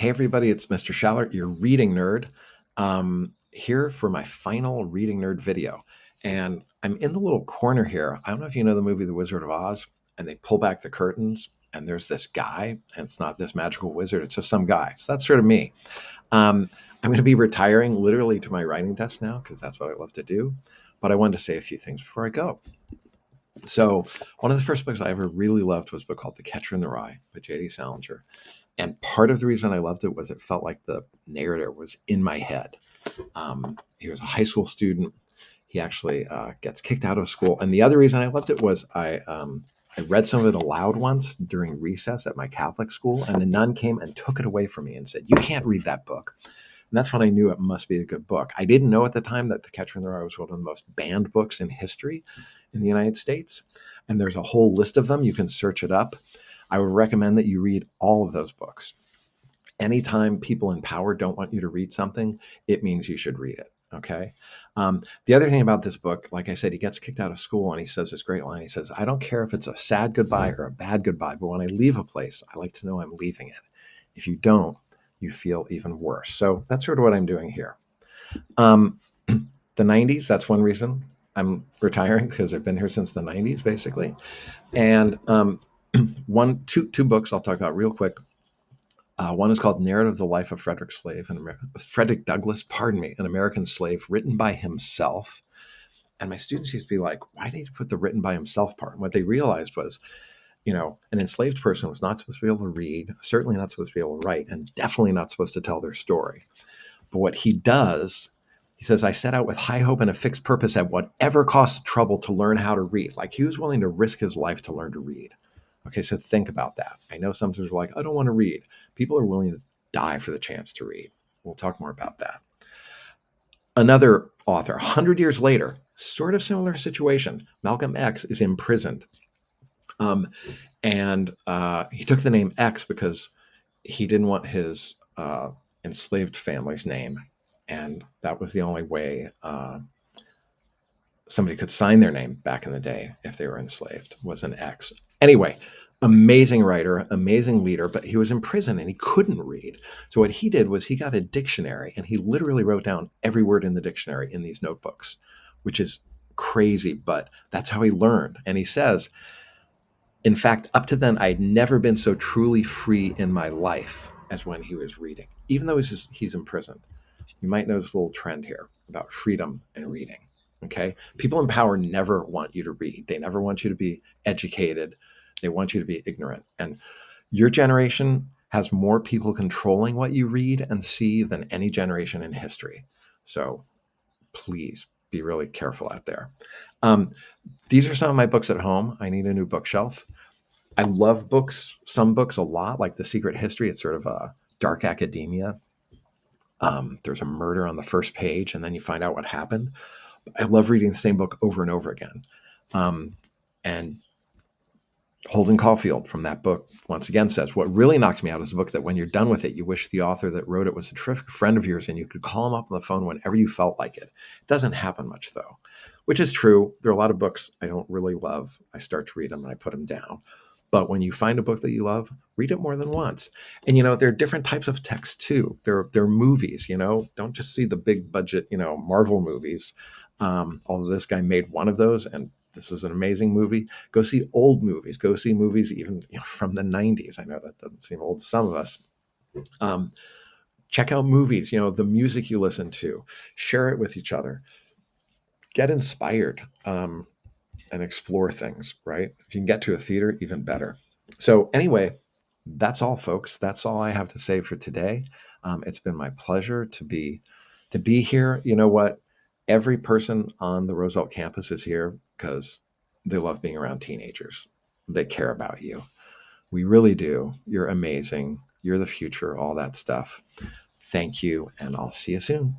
Hey, everybody, it's Mr. Shallert, your reading nerd, here for my final reading nerd video. And I'm in the little corner here. I don't know if you know the movie The Wizard of Oz, and they pull back the curtains, and there's this guy, and it's not this magical wizard, it's just some guy. So that's sort of me. I'm going to be retiring literally to my writing desk now because that's what I love to do. But I wanted to say a few things before I go. So, one of the first books I ever really loved was a book called The Catcher in the Rye by J.D. Salinger. And part of the reason I loved it was it felt like the narrator was in my head. He was a high school student. He actually gets kicked out of school. And the other reason I loved it was I read some of it aloud once during recess at my Catholic school, and a nun came and took it away from me and said, "You can't read that book." And that's when I knew it must be a good book. I didn't know at the time that The Catcher in the Rye was one of the most banned books in history in the United States. And there's a whole list of them. You can search it up. I would recommend that you read all of those books. Anytime people in power don't want you to read something, it means you should read it. Okay. The other thing about this book, like I said, he gets kicked out of school and he says this great line. He says, "I don't care if it's a sad goodbye or a bad goodbye, but when I leave a place, I like to know I'm leaving it. If you don't, you feel even worse." So that's sort of what I'm doing here. Um, the 90s, that's one reason I'm retiring, because I've been here since the 90s, basically. And two books I'll talk about real quick. One is called Narrative of the Life of Frederick Douglass, an American slave, written by himself. And my students used to be like, "Why did he put the written by himself part?" And what they realized was, an enslaved person was not supposed to be able to read, certainly not supposed to be able to write, and definitely not supposed to tell their story. But what he does, he says, "I set out with high hope and a fixed purpose at whatever cost trouble to learn how to read." Like, he was willing to risk his life to learn to read. Okay, so think about that. I know some students are like, "I don't want to read." People are willing to die for the chance to read. We'll talk more about that. Another author, 100 years later, sort of similar situation. Malcolm X is imprisoned. And he took the name X because he didn't want his enslaved family's name. And that was the only way somebody could sign their name back in the day if they were enslaved, was an X. Anyway, amazing writer, amazing leader, but he was in prison and he couldn't read. So what he did was he got a dictionary and he literally wrote down every word in the dictionary in these notebooks, which is crazy, but that's how he learned. And he says, in fact, up to then, I'd never been so truly free in my life as when he was reading, even though he's imprisoned. You might notice a little trend here about freedom and reading. Okay. People in power never want you to read. They never want you to be educated. They want you to be ignorant. And your generation has more people controlling what you read and see than any generation in history. So please be really careful out there. These are some of my books at home. I need a new bookshelf. I love books, some books a lot, like The Secret History. It's sort of a dark academia. There's a murder on the first page, and then you find out what happened. I love reading the same book over and over again. And Holden Caulfield from that book, once again, says, "What really knocks me out is a book that when you're done with it, you wish the author that wrote it was a terrific friend of yours and you could call him up on the phone whenever you felt like it." It doesn't happen much, though, which is true. There are a lot of books I don't really love. I start to read them and I put them down. But when you find a book that you love, read it more than once. And, there are different types of text, too. There are movies, don't just see the big budget, Marvel movies. Although this guy made one of those, and this is an amazing movie. Go see old movies. Go see movies even from the 90s. I know that doesn't seem old to some of us. Check out movies, the music you listen to. Share it with each other. Get inspired. And explore things, right? If you can get to a theater, even better. So anyway, that's all, folks. That's all I have to say for today. It's been my pleasure to be here. You know what? Every person on the Roosevelt campus is here because they love being around teenagers. They care about you. We really do. You're amazing. You're the future, all that stuff. Thank you, and I'll see you soon.